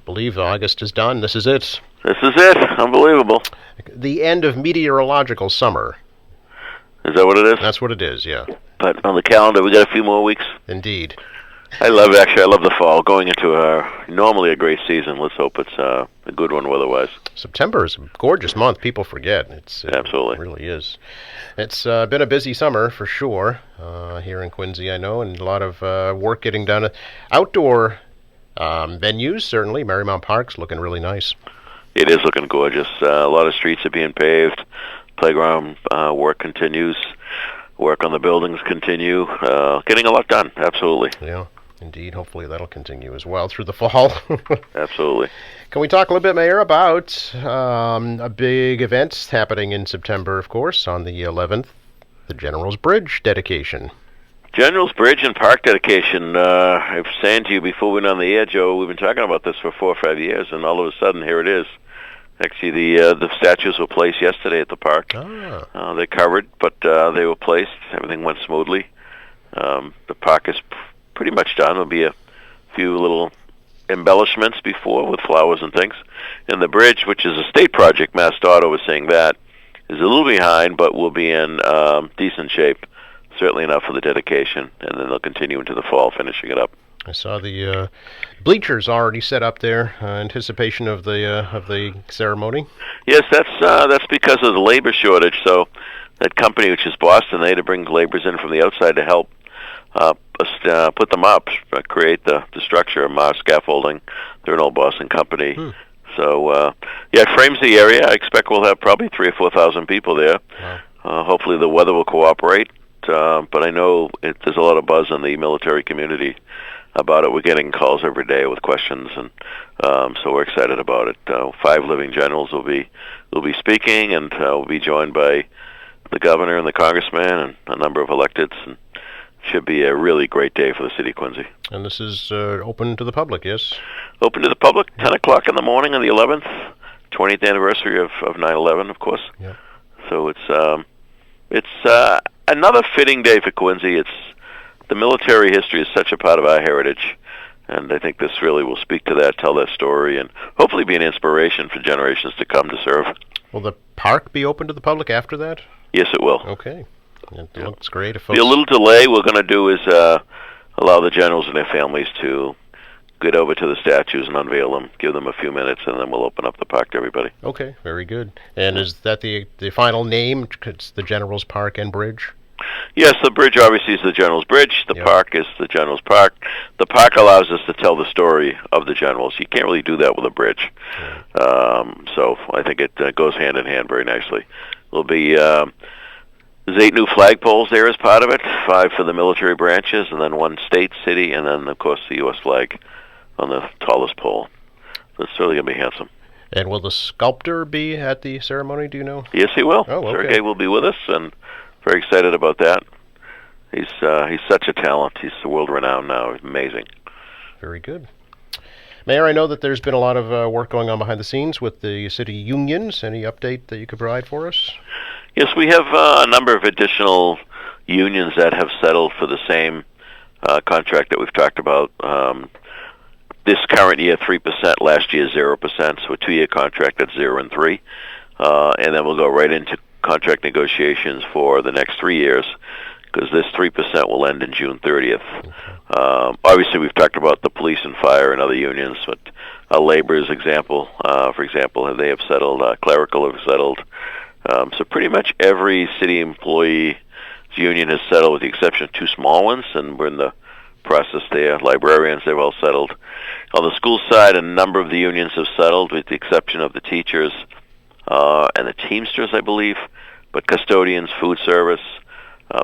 believe August is done. This is it. This is it. Unbelievable. The end of meteorological summer. Is that what it is? That's what it is, yeah. But on the calendar, we got a few more weeks. Indeed. I love the fall. Going into normally a great season. Let's hope it's a good one weather-wise. September is a gorgeous month. People forget. Absolutely. It really is. It's been a busy summer for sure here in Quincy, I know, and a lot of work getting done. Outdoor venues, certainly. Marymount Park's looking really nice. It is looking gorgeous. A lot of streets are being paved. Playground work continues. Work on the buildings continue. Getting a lot done. Absolutely. Yeah. Indeed. Hopefully that'll continue as well through the fall. Absolutely. Can we talk a little bit, Mayor, about a big event happening in September, of course, on the 11th, the General's Bridge dedication? General's Bridge and Park dedication. I was saying to you before we went on the air, Joe, we've been talking about this for 4 or 5 years, and all of a sudden, here it is. Actually, the statues were placed yesterday at the park. They're covered, but they were placed. Everything went smoothly. The park is pretty much done. There'll be a few little embellishments before with flowers and things. And the bridge, which is a state project, MassDOT was saying that, is a little behind, but will be in decent shape. Certainly enough for the dedication, and then they'll continue into the fall, finishing it up. I saw the bleachers already set up there, anticipation of the ceremony. Yes, that's because of the labor shortage. So that company, which is Boston, they had to bring laborers in from the outside to help put them up, create the structure of Mars Scaffolding. They're an old Boston company. So, it frames the area. I expect we'll have probably 3,000 or 4,000 people there. Wow. Hopefully the weather will cooperate. But I know there's a lot of buzz in the military community about it. We're getting calls every day with questions, and so we're excited about it. 5 living generals will be speaking, and we'll be joined by the governor and the congressman and a number of electeds, and should be a really great day for the city of Quincy. And this is open to the public, yes? Open to the public, 10 o'clock in the morning on the 11th, 20th anniversary of 9/11, of course. Yeah. So it's another fitting day for Quincy. The military history is such a part of our heritage, and I think this really will speak to that, tell that story, and hopefully be an inspiration for generations to come to serve. Will the park be open to the public after that? Yes, it will. Okay. It looks great. Be a little delay. We're going to do is allow the generals and their families to get over to the statues and unveil them, give them a few minutes, and then we'll open up the park to everybody. Okay, very good. And is that the final name? It's the General's Park and Bridge? Yes, the bridge obviously is the General's Bridge. The park is the General's Park. The park allows us to tell the story of the generals. You can't really do that with a bridge. So I think it goes hand in hand very nicely. There'll be there's 8 new flagpoles there as part of it, 5 for the military branches, and then 1 state, city, and then, of course, the U.S. flag on the tallest pole. So it's really going to be handsome. And will the sculptor be at the ceremony, do you know? Yes, he will. Oh, okay. Sergei will be with us, and very excited about that. He's such a talent. He's world-renowned now. Amazing. Very good. Mayor, I know that there's been a lot of work going on behind the scenes with the city unions. Any update that you could provide for us? Yes, we have a number of additional unions that have settled for the same contract that we've talked about. This current year, 3%. Last year, 0%. So a 2-year contract that's 0 and 3. And then we'll go right into contract negotiations for the next 3 years, because this 3% will end in June 30th. Okay. Obviously, we've talked about the police and fire and other unions, but labor's example, for example, they have settled. Clerical have settled. So pretty much every city employee's union has settled, with the exception of 2 small ones, and we're in the process there. Librarians, they've all settled. On the school side, a number of the unions have settled, with the exception of the teachers and the Teamsters, I believe. But custodians, food service,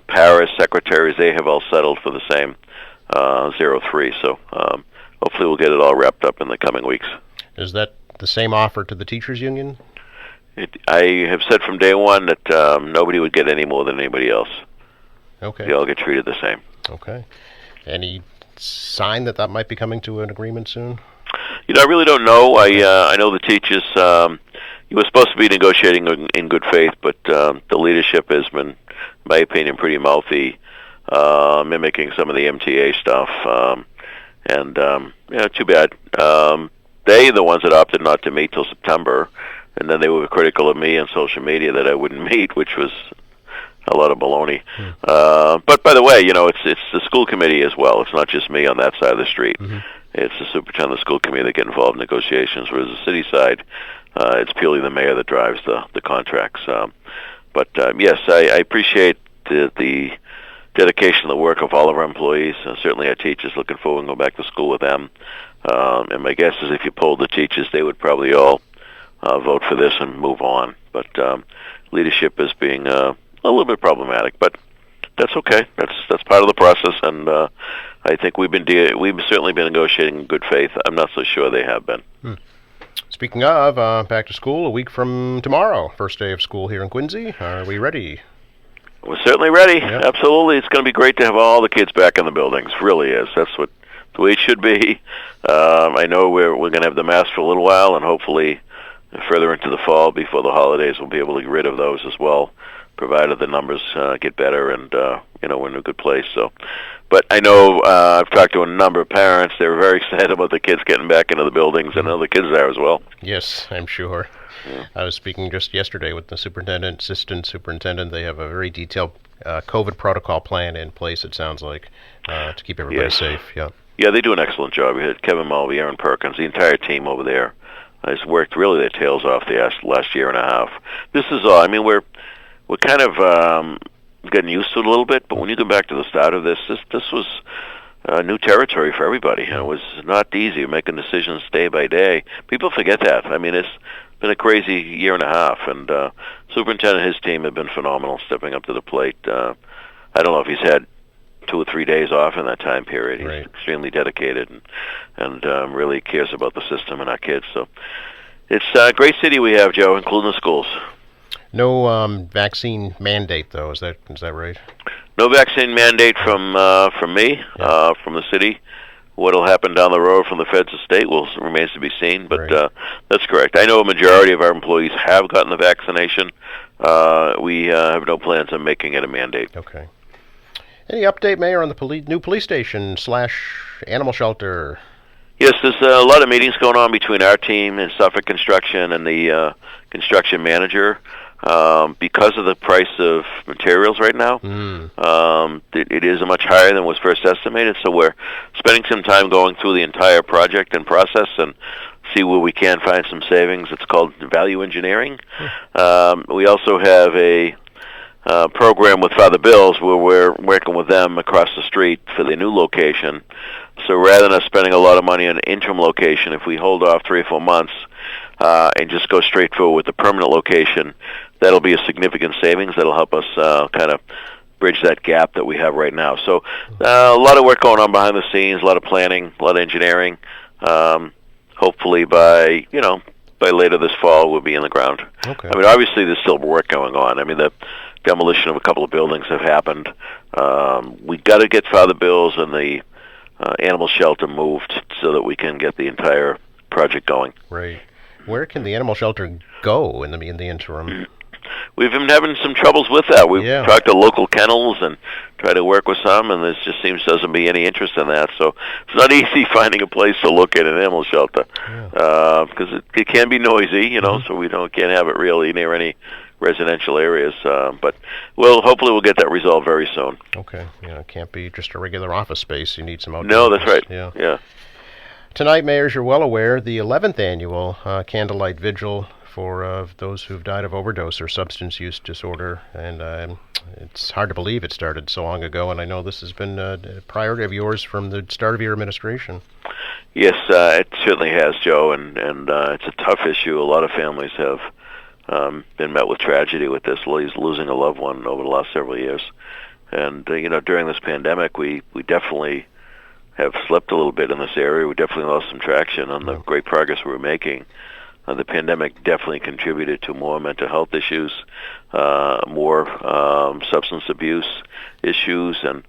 paras, secretaries, they have all settled for the same 0-3. So hopefully we'll get it all wrapped up in the coming weeks. Is that the same offer to the teachers union? I have said from day one that nobody would get any more than anybody else. Okay. They all get treated the same. Okay. Any sign that might be coming to an agreement soon? I really don't know. I know the teachers. You were supposed to be negotiating in good faith, but the leadership has been, in my opinion, pretty mouthy, mimicking some of the MTA stuff. And too bad. they the ones that opted not to meet till September, and then they were critical of me on social media that I wouldn't meet, which was a lot of baloney. But by the way, it's the school committee as well. It's not just me on that side of the street. It's the superintendent of the school committee that get involved in negotiations, whereas the city side, it's purely the mayor that drives the contracts. But yes, I appreciate the dedication and the work of all of our employees, certainly our teachers. Looking forward to going back to school with them. And my guess is if you polled the teachers, they would probably all vote for this and move on. But leadership is being a little bit problematic, but that's okay. That's part of the process, and I think we've certainly been negotiating in good faith. I'm not so sure they have been. Speaking of, back to school a week from tomorrow, first day of school here in Quincy. Are we ready? We're certainly ready. Yep. Absolutely. It's going to be great to have all the kids back in the buildings. Really is. That's the way it should be. I know we're going to have the masks for a little while, and hopefully further into the fall, before the holidays, we'll be able to get rid of those as well, provided the numbers get better and we're in a good place. So, but I know I've talked to a number of parents. They're very excited about the kids getting back into the buildings, and I know the kids are as well. Yes, I'm sure. Yeah. I was speaking just yesterday with the superintendent, assistant superintendent. They have a very detailed COVID protocol plan in place, it sounds like, to keep everybody safe. Yeah. Yeah, they do an excellent job. We had Kevin Mulvey, Aaron Perkins, the entire team over there has worked really their tails off the last year and a half. This is all. I mean, we're kind of getting used to it a little bit, but when you go back to the start of this was new territory for everybody. It was not easy making decisions day by day. People forget that. I mean, it's been a crazy year and a half, and superintendent and his team have been phenomenal stepping up to the plate. I don't know if he's had 2 or 3 days off in that time period. He's extremely dedicated and really cares about the system and our kids. So it's a great city we have, Joe, including the schools. No vaccine mandate, though. Is that right? No vaccine mandate from me, from the city. What'll happen down the road from the feds to state remains to be seen, but that's correct. I know a majority of our employees have gotten the vaccination. We have no plans on making it a mandate. Okay. Any update, Mayor, on the new police station / animal shelter? Yes, there's a lot of meetings going on between our team and Suffolk Construction and the construction manager. Because of the price of materials right now, it is much higher than was first estimated. So we're spending some time going through the entire project and process and see where we can find some savings. It's called value engineering. We also have a program with Father Bill's where we're working with them across the street for the new location. So rather than us spending a lot of money on an interim location, if we hold off 3 or 4 months and just go straight forward with the permanent location, that'll be a significant savings. That'll help us kind of bridge that gap that we have right now. So a lot of work going on behind the scenes, a lot of planning, a lot of engineering. Hopefully by later this fall, we'll be in the ground. Okay. I mean, obviously there's still work going on. I mean, the demolition of a couple of buildings have happened. We got to get Father Bill's and the animal shelter moved so that we can get the entire project going. Right. Where can the animal shelter go in the interim? We've been having some troubles with that. We've talked to local kennels and tried to work with some, and there just doesn't be any interest in that. So it's not easy finding a place to look at an animal shelter because it can be noisy, so we can't have it really near any residential areas. But hopefully we'll get that resolved very soon. Okay. Yeah, it can't be just a regular office space. You need some outdoor. No, that's right. Yeah. Tonight, Mayor, as you're well aware, the 11th annual candlelight vigil for those who've died of overdose or substance use disorder, and it's hard to believe it started so long ago, and I know this has been a priority of yours from the start of your administration. Yes, it certainly has, Joe, and it's a tough issue. A lot of families have been met with tragedy with this, losing a loved one over the last several years. And, during this pandemic, we definitely have slipped a little bit in this area. We definitely lost some traction on the great progress we were making. The pandemic definitely contributed to more mental health issues, more substance abuse issues, and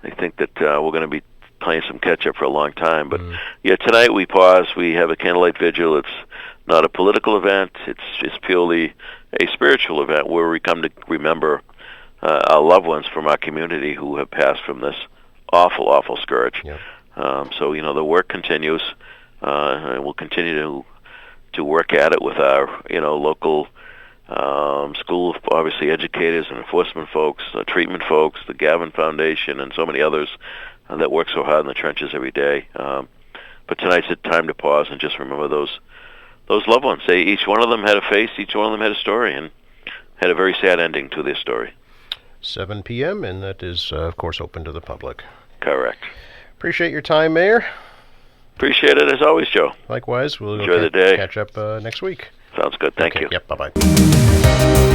I think that we're going to be playing some catch-up for a long time. But, tonight we pause. We have a candlelight vigil. It's not a political event. It's purely a spiritual event where we come to remember our loved ones from our community who have passed from this awful, awful scourge. Yeah. So, the work continues. and we'll continue to work at it with our local school, obviously educators and enforcement folks, treatment folks, the Gavin Foundation, and so many others that work so hard in the trenches every day. But tonight's a time to pause and just remember those loved ones. Each one of them had a face, each one of them had a story, and had a very sad ending to their story. 7 p.m., and that is, of course, open to the public. Correct. Appreciate your time, Mayor. Appreciate it as always, Joe. Likewise. We'll enjoy the day. Catch up next week. Sounds good. Thank you. Yep, bye-bye.